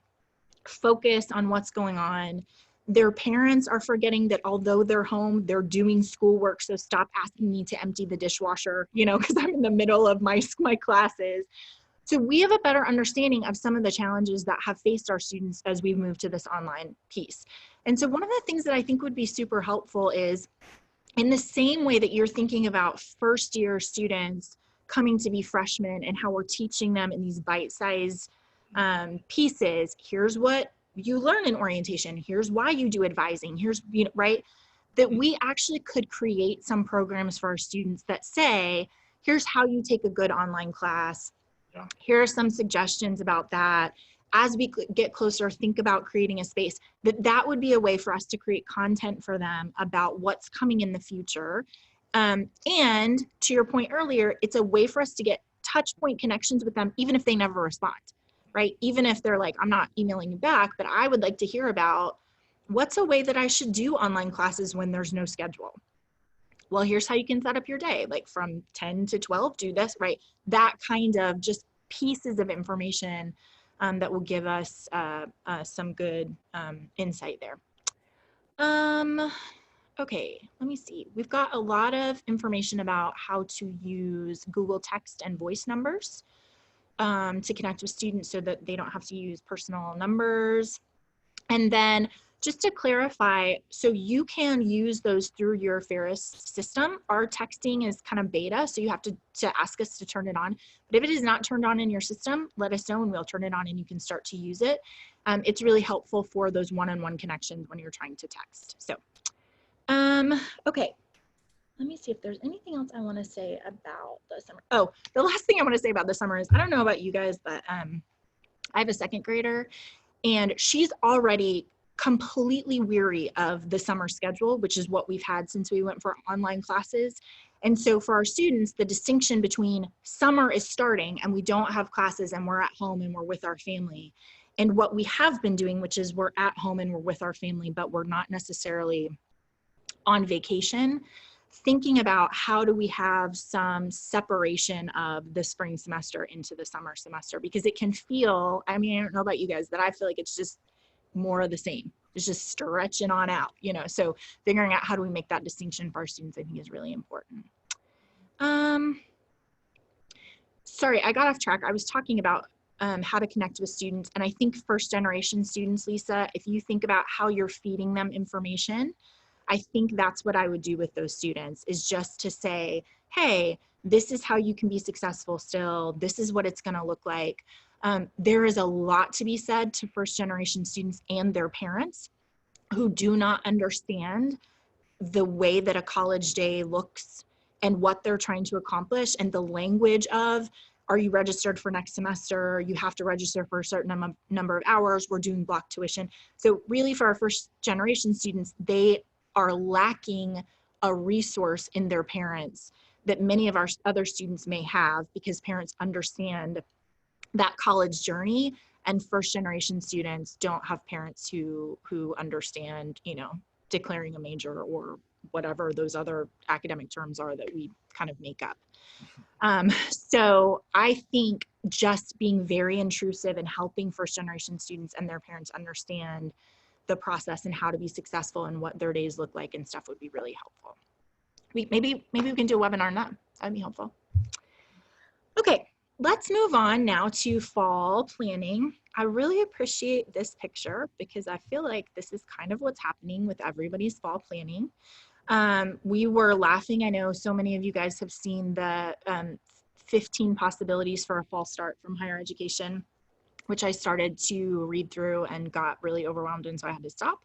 focus on what's going on. Their parents are forgetting that although they're home, they're doing schoolwork, so stop asking me to empty the dishwasher, because I'm in the middle of my classes. So we have a better understanding of some of the challenges that have faced our students as we move to this online piece. And so one of the things that I think would be super helpful is, in the same way that you're thinking about first year students coming to be freshmen and how we're teaching them in these bite-sized pieces, here's what you learn in orientation, here's why you do advising, here's, right? That we actually could create some programs for our students that say, here's how you take a good online class. Yeah. Here are some suggestions about that. As we get closer, think about creating a space that would be a way for us to create content for them about what's coming in the future. And to your point earlier, it's a way for us to get touch point connections with them, even if they never respond, right? Even if they're like, I'm not emailing you back, but I would like to hear about what's a way that I should do online classes when there's no schedule. Well, here's how you can set up your day, like from 10 to 12, do this, right? That kind of just pieces of information that will give us some good insight there. Okay, let me see. We've got a lot of information about how to use Google Text and voice numbers to connect with students so that they don't have to use personal numbers. And then just to clarify, so you can use those through your Ferris system. Our texting is kind of beta, so you have to ask us to turn it on. But if it is not turned on in your system, let us know and we'll turn it on and you can start to use it. It's really helpful for those one-on-one connections when you're trying to text. So, okay. Let me see if there's anything else I want to say about the summer. Oh, the last thing I want to say about the summer is, I don't know about you guys, but I have a second grader and she's already completely weary of the summer schedule, which is what we've had since we went for online classes. And so for our students, the distinction between summer is starting and we don't have classes and we're at home and we're with our family, and what we have been doing, which is we're at home and we're with our family, but we're not necessarily on vacation, thinking about how do we have some separation of the spring semester into the summer semester, because it can feel, I mean, I don't know about you guys, but I feel like it's just more of the same. It's just stretching on out, so figuring out how do we make that distinction for our students, I think is really important. Sorry, I got off track. I was talking about how to connect with students, and I think first generation students, Lisa, if you think about how you're feeding them information, I think that's what I would do with those students, is just to say, hey, this is how you can be successful still. This is what it's going to look like. There is a lot to be said to first generation students and their parents who do not understand the way that a college day looks and what they're trying to accomplish, and the language of, are you registered for next semester? You have to register for a certain number of hours. We're doing block tuition. So really for our first generation students, they are lacking a resource in their parents that many of our other students may have, because parents understand that college journey, and first generation students don't have parents who understand, declaring a major or whatever those other academic terms are that we kind of make up. So I think just being very intrusive and helping first generation students and their parents understand the process and how to be successful and what their days look like and stuff would be really helpful. Maybe we can do a webinar on that. That'd be helpful. Okay, let's move on now to fall planning. I really appreciate this picture because I feel like this is kind of what's happening with everybody's fall planning. We were laughing. I know so many of you guys have seen the 15 possibilities for a fall start from higher education, which I started to read through and got really overwhelmed, and so I had to stop.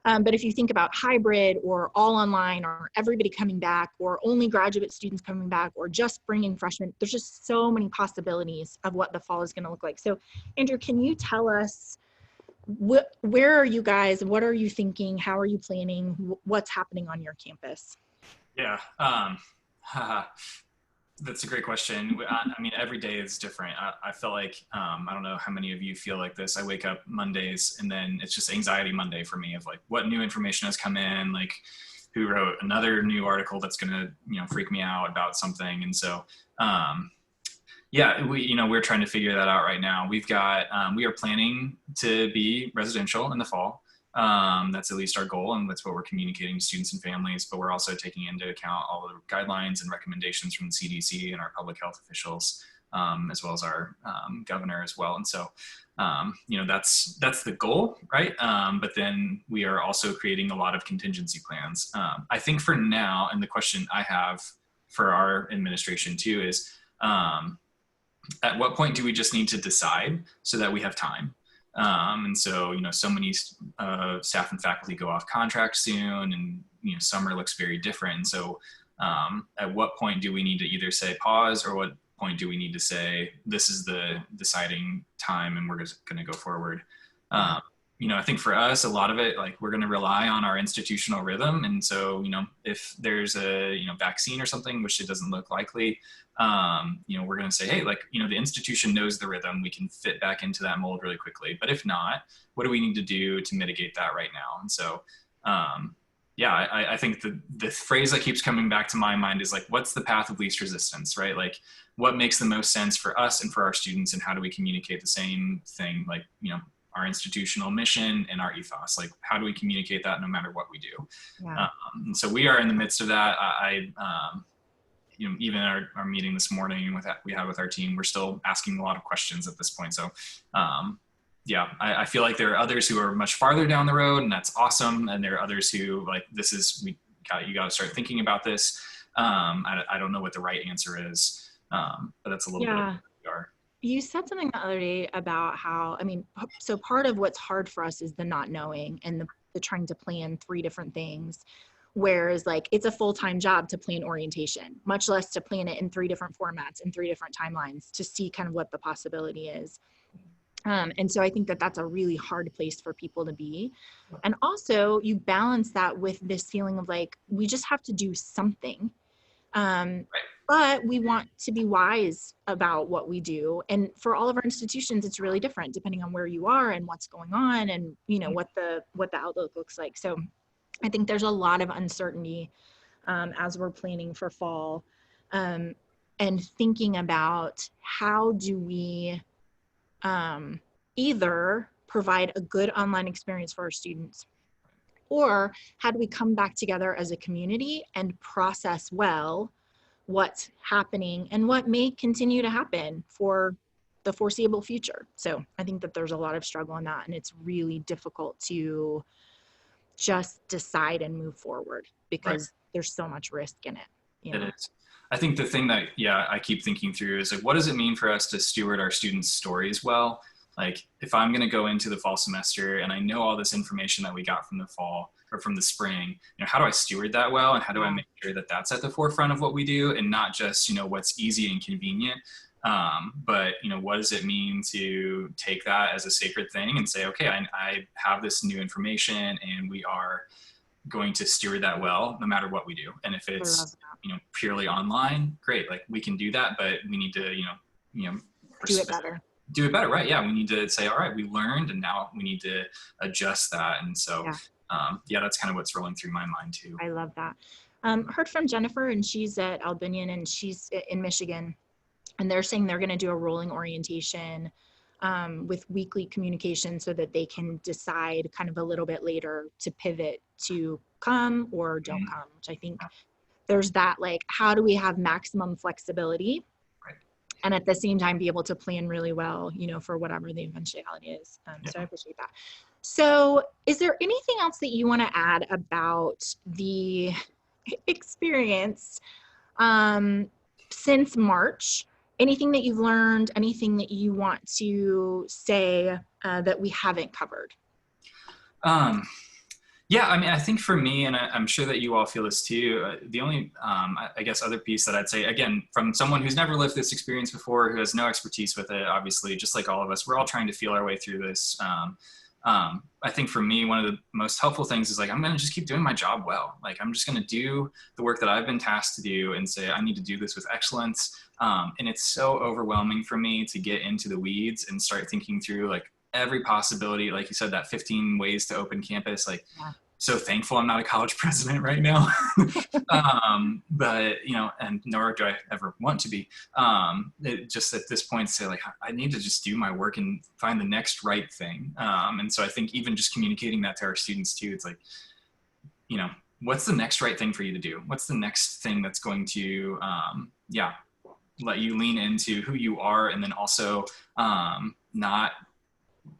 But if you think about hybrid or all online or everybody coming back or only graduate students coming back or just bringing freshmen, there's just so many possibilities of what the fall is going to look like. So Andrew, can you tell us where are you guys? What are you thinking? How are you planning? What's happening on your campus? Yeah, that's a great question. I mean, every day is different. I feel like, I don't know how many of you feel like this. I wake up Mondays and then it's just anxiety Monday for me of like, what new information has come in, like who wrote another new article that's going to, freak me out about something. And so, yeah, we're trying to figure that out right now. We've got, we are planning to be residential in the fall. That's at least our goal, and that's what we're communicating to students and families, but we're also taking into account all the guidelines and recommendations from the CDC and our public health officials, as well as our governor as well. And so, that's the goal, right? But then we are also creating a lot of contingency plans. I think for now, and the question I have for our administration too is, at what point do we just need to decide so that we have time? And so, so many staff and faculty go off contract soon, and, summer looks very different. And so, at what point do we need to either say pause, or what point do we need to say, this is the deciding time and we're just going to go forward? I think for us, a lot of it, like, we're going to rely on our institutional rhythm. And so, if there's a, vaccine or something, which it doesn't look likely, we're going to say, hey, like, the institution knows the rhythm. We can fit back into that mold really quickly. But if not, what do we need to do to mitigate that right now? And so, I think the phrase that keeps coming back to my mind is like, what's the path of least resistance, right? Like, what makes the most sense for us and for our students, and how do we communicate the same thing? Like, our institutional mission and our ethos, like, how do we communicate that no matter what we do? Yeah. And so we are in the midst of that. Even our meeting this morning we had with our team, we're still asking a lot of questions at this point. So, I feel like there are others who are much farther down the road, and that's awesome. And there are others who, like, you got to start thinking about this. I don't know what the right answer is, but that's a little bit of where we are. You said something the other day about how, so part of what's hard for us is the not knowing and the trying to plan 3 different things. Whereas, like, it's a full-time job to plan orientation, much less to plan it in 3 different formats and 3 different timelines to see kind of what the possibility is. And so I think that that's a really hard place for people to be. And also you balance that with this feeling of like, we just have to do something. But we want to be wise about what we do. And for all of our institutions, it's really different depending on where you are and what's going on and, what the outlook looks like. So I think there's a lot of uncertainty as we're planning for fall, and thinking about how do we either provide a good online experience for our students, or how do we come back together as a community and process well what's happening and what may continue to happen for the foreseeable future. So I think that there's a lot of struggle in that, and it's really difficult to just decide and move forward because there's so much risk in it. It is. I think the thing that, I keep thinking through is like, what does it mean for us to steward our students' stories well? Like, if I'm going to go into the fall semester and I know all this information that we got from the fall or from the spring, how do I steward that well? And how do I make sure that that's at the forefront of what we do, and not just, what's easy and convenient? But, what does it mean to take that as a sacred thing and say, okay, I have this new information and we are going to steward that well, no matter what we do. And if it's, purely online, great. Like, we can do that, but we need to, do it better. Do it better, right? Yeah, we need to say, all right, we learned, and now we need to adjust that. And so, that's kind of what's rolling through my mind too. I love that. Heard from Jennifer, and she's at Albinian, and she's in Michigan, and they're saying they're going to do a rolling orientation with weekly communication so that they can decide kind of a little bit later to pivot to come or don't come, which I think there's that, like, how do we have maximum flexibility and at the same time be able to plan really well, for whatever the eventuality is. So I appreciate that. So is there anything else that you want to add about the experience since March, anything that you've learned, anything that you want to say that we haven't covered? Yeah, I mean, I think for me, and I'm sure that you all feel this too, the only, I guess, other piece that I'd say, again, from someone who's never lived this experience before, who has no expertise with it, obviously, just like all of us, we're all trying to feel our way through this. I think for me, one of the most helpful things is like, I'm going to just keep doing my job well. Like, I'm just going to do the work that I've been tasked to do and say, I need to do this with excellence. And it's so overwhelming for me to get into the weeds and start thinking through like every possibility. Like you said, that 15 ways to open campus, like, Yeah. so thankful I'm not a college president right now. But, you know, and nor do I ever want to be. Just at this point, say like, I need to just do my work and find the next right thing. And so I think even just communicating that to our students too, it's like, you know, what's the next right thing for you to do? What's the next thing that's going to, let you lean into who you are, and then also not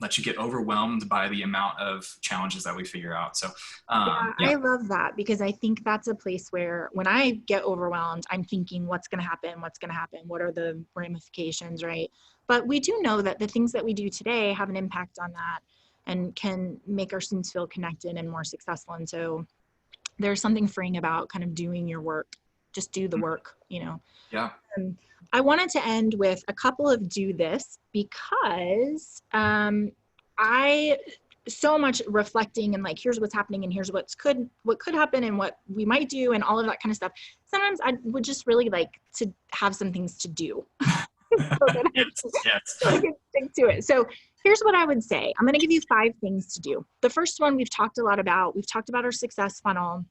let you get overwhelmed by the amount of challenges that we figure out. So, Yeah, yeah. I love that, because I think that's a place where when I get overwhelmed, I'm thinking, what's going to happen? What's going to happen? What are the ramifications, right? But we do know that the things that we do today have an impact on that and can make our students feel connected and more successful. And so there's something freeing about kind of doing your work. Just do the work, you know. Yeah. I wanted to end with a couple of do this, because I so much reflecting and like, here's what's happening and here's what could happen and what we might do and all of that kind of stuff. Sometimes I would just really like to have some things to do. Yes. So I can stick to it. So here's what I would say. I'm going to give you 5 things to do. The first one we've talked a lot about. We've talked about our success funnel.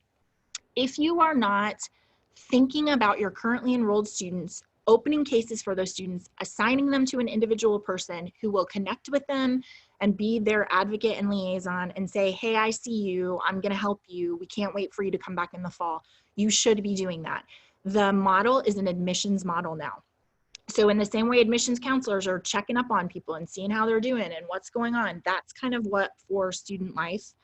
If you are not thinking about your currently enrolled students, opening cases for those students, assigning them to an individual person who will connect with them and be their advocate and liaison and say, hey, I see you, I'm going to help you, we can't wait for you to come back in the fall. You should be doing that. The model is an admissions model now. So in the same way admissions counselors are checking up on people and seeing how they're doing and what's going on, that's kind of what for student life,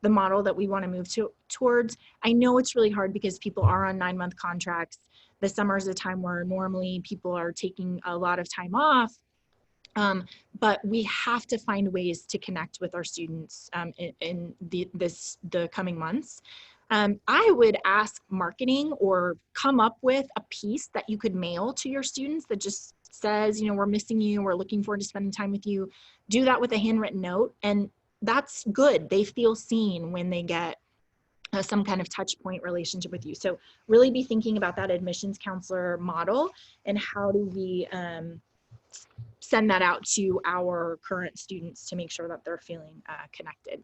the model that we want to move towards. I know it's really hard because people are on 9-month contracts. The summer is a time where normally people are taking a lot of time off, but we have to find ways to connect with our students in the coming months. I would ask marketing or come up with a piece that you could mail to your students that just says, you know, we're missing you, we're looking forward to spending time with you. Do that with a handwritten note, and that's good. They feel seen when they get some kind of touch point relationship with you. So really be thinking about that admissions counselor model and how do we send that out to our current students to make sure that they're feeling connected.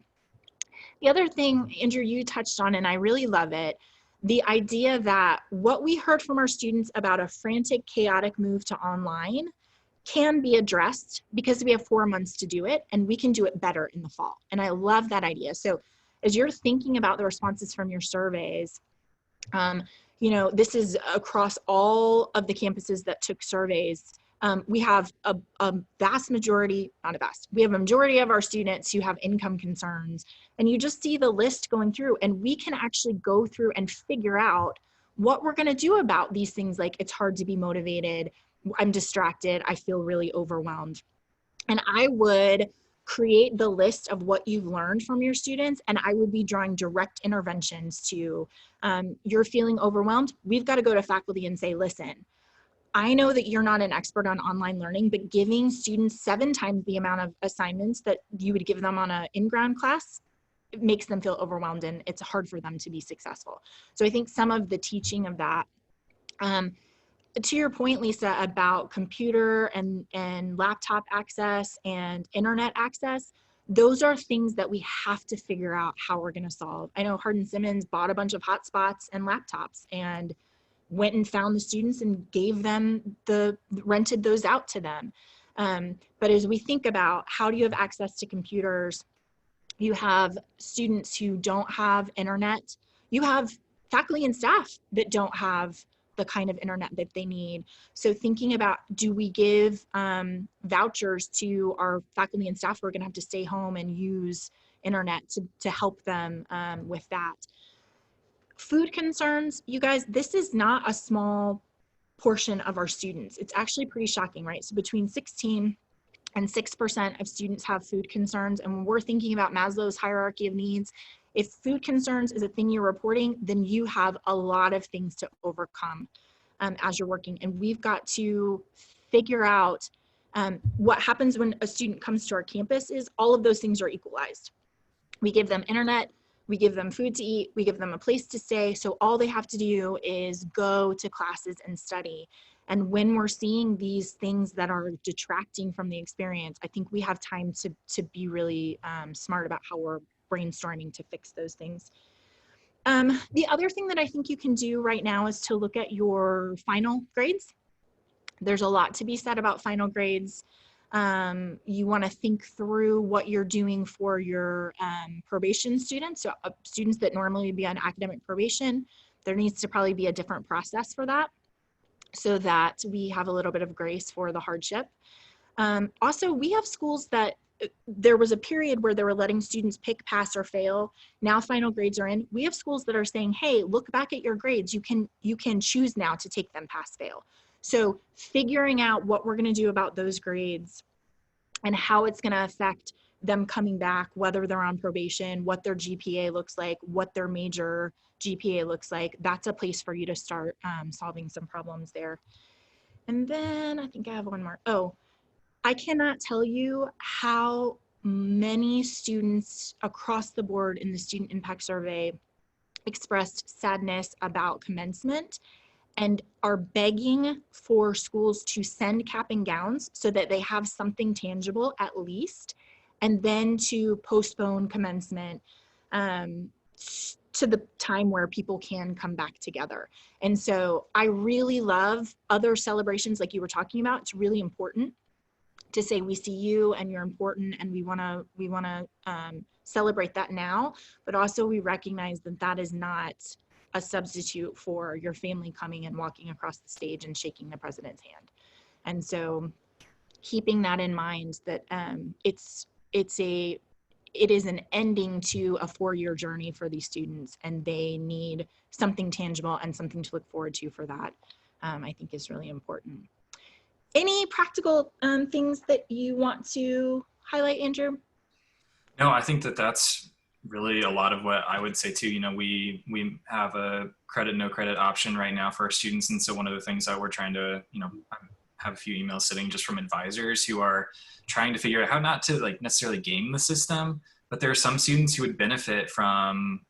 The other thing, Andrew, you touched on, and I really love it, the idea that what we heard from our students about a frantic, chaotic move to online can be addressed because we have 4 months to do it, and we can do it better in the fall. And I love that idea. So as you're thinking about the responses from your surveys, you know, this is across all of the campuses that took surveys. We have a vast majority, not a vast, we have a majority of our students who have income concerns, and you just see the list going through, and we can actually go through and figure out what we're going to do about these things. Like, it's hard to be motivated, I'm distracted, I feel really overwhelmed. And I would create the list of what you've learned from your students, and I would be drawing direct interventions to, you're feeling overwhelmed, we've got to go to faculty and say, listen, I know that you're not an expert on online learning, but giving students 7 times the amount of assignments that you would give them on an in-ground class, it makes them feel overwhelmed, and it's hard for them to be successful. So I think some of the teaching of that, to your point, Lisa, about computer and laptop access and internet access, those are things that we have to figure out how we're going to solve. I know Hardin-Simmons bought a bunch of hotspots and laptops and went and found the students and gave them rented those out to them. But as we think about how do you have access to computers, you have students who don't have internet, you have faculty and staff that don't have the kind of internet that they need. So thinking about, do we give vouchers to our faculty and staff who are gonna have to stay home and use internet to help them with that. Food concerns, you guys, this is not a small portion of our students. It's actually pretty shocking, right? So between 16 and 6% of students have food concerns. And when we're thinking about Maslow's hierarchy of needs, if food concerns is a thing you're reporting, then you have a lot of things to overcome as you're working. And we've got to figure out what happens when a student comes to our campus is all of those things are equalized. We give them internet, we give them food to eat, we give them a place to stay. So all they have to do is go to classes and study. And when we're seeing these things that are detracting from the experience, I think we have time to be really smart about how we're brainstorming to fix those things. The other thing that I think you can do right now is to look at your final grades. There's a lot to be said about final grades. You want to think through what you're doing for your probation students, so students that normally would be on academic probation. There needs to probably be a different process for that so that we have a little bit of grace for the hardship. Also, we have schools that there was a period where they were letting students pick, pass, or fail. Now final grades are in. We have schools that are saying, hey, look back at your grades. You can choose now to take them pass, fail. So figuring out what we're going to do about those grades and how it's going to affect them coming back, whether they're on probation, what their GPA looks like, what their major GPA looks like, that's a place for you to start solving some problems there. And then I think I have one more. Oh, I cannot tell you how many students across the board in the Student Impact Survey expressed sadness about commencement and are begging for schools to send cap and gowns so that they have something tangible at least, and then to postpone commencement to the time where people can come back together. And so I really love other celebrations like you were talking about. It's really important to say we see you and you're important and we want to celebrate that now, but also we recognize that that is not a substitute for your family coming and walking across the stage and shaking the president's hand. And so keeping that in mind, that it is an ending to a 4-year journey for these students, and they need something tangible and something to look forward to for that, I think is really important. Any practical things that you want to highlight, Andrew? No, I think that that's really a lot of what I would say too. You know, we have a credit, no credit option right now for our students. And so one of the things that we're trying to, you know, I have a few emails sitting just from advisors who are trying to figure out how not to like necessarily game the system, but there are some students who would benefit from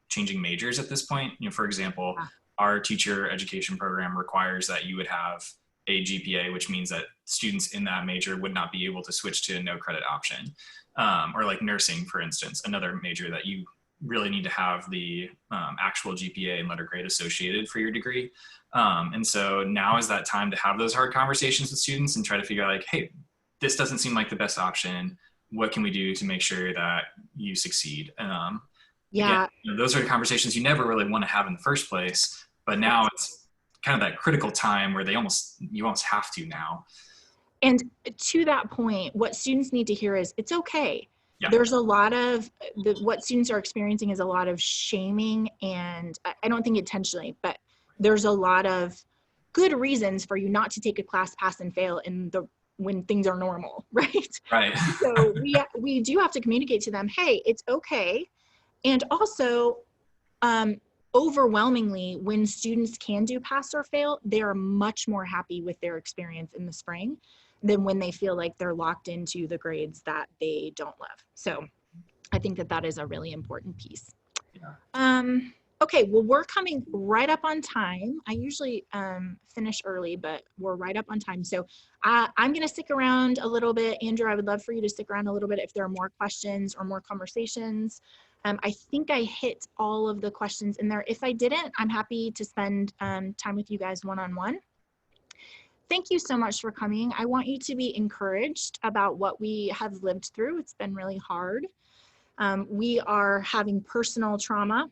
changing majors at this point. You know, for example, our teacher education program requires that you would have a GPA, which means that students in that major would not be able to switch to a no credit option. Or like nursing, for instance, another major that you really need to have the actual GPA and letter grade associated for your degree. And so now is that time to have those hard conversations with students and try to figure out like, hey, this doesn't seem like the best option. What can we do to make sure that you succeed? Yeah. Again, you know, those are the conversations you never really want to have in the first place, but now it's kind of that critical time where you almost have to now. And to that point, what students need to hear is it's okay. Yeah. There's a lot of what students are experiencing is a lot of shaming, and I don't think intentionally, but there's a lot of good reasons for you not to take a class, pass and fail when things are normal, right? Right. So we do have to communicate to them, hey, it's okay. And also, overwhelmingly, when students can do pass or fail, they are much more happy with their experience in the spring than when they feel like they're locked into the grades that they don't love. So I think that that is a really important piece. Yeah. Okay, well, we're coming right up on time. I usually finish early, but we're right up on time. So I'm gonna stick around a little bit. Andrew, I would love for you to stick around a little bit if there are more questions or more conversations. I think I hit all of the questions in there. If I didn't, I'm happy to spend time with you guys one-on-one. Thank you so much for coming. I want you to be encouraged about what we have lived through. It's been really hard. We are having personal trauma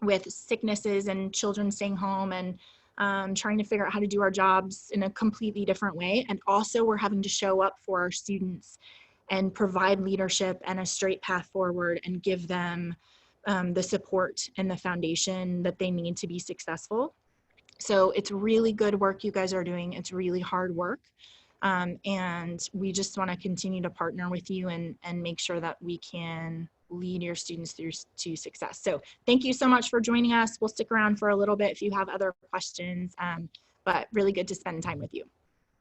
with sicknesses and children staying home and trying to figure out how to do our jobs in a completely different way. And also we're having to show up for our students and provide leadership and a straight path forward and give them the support and the foundation that they need to be successful. So it's really good work you guys are doing. It's really hard work. And we just want to continue to partner with you and make sure that we can lead your students through to success. So thank you so much for joining us. We'll stick around for a little bit if you have other questions, but really good to spend time with you.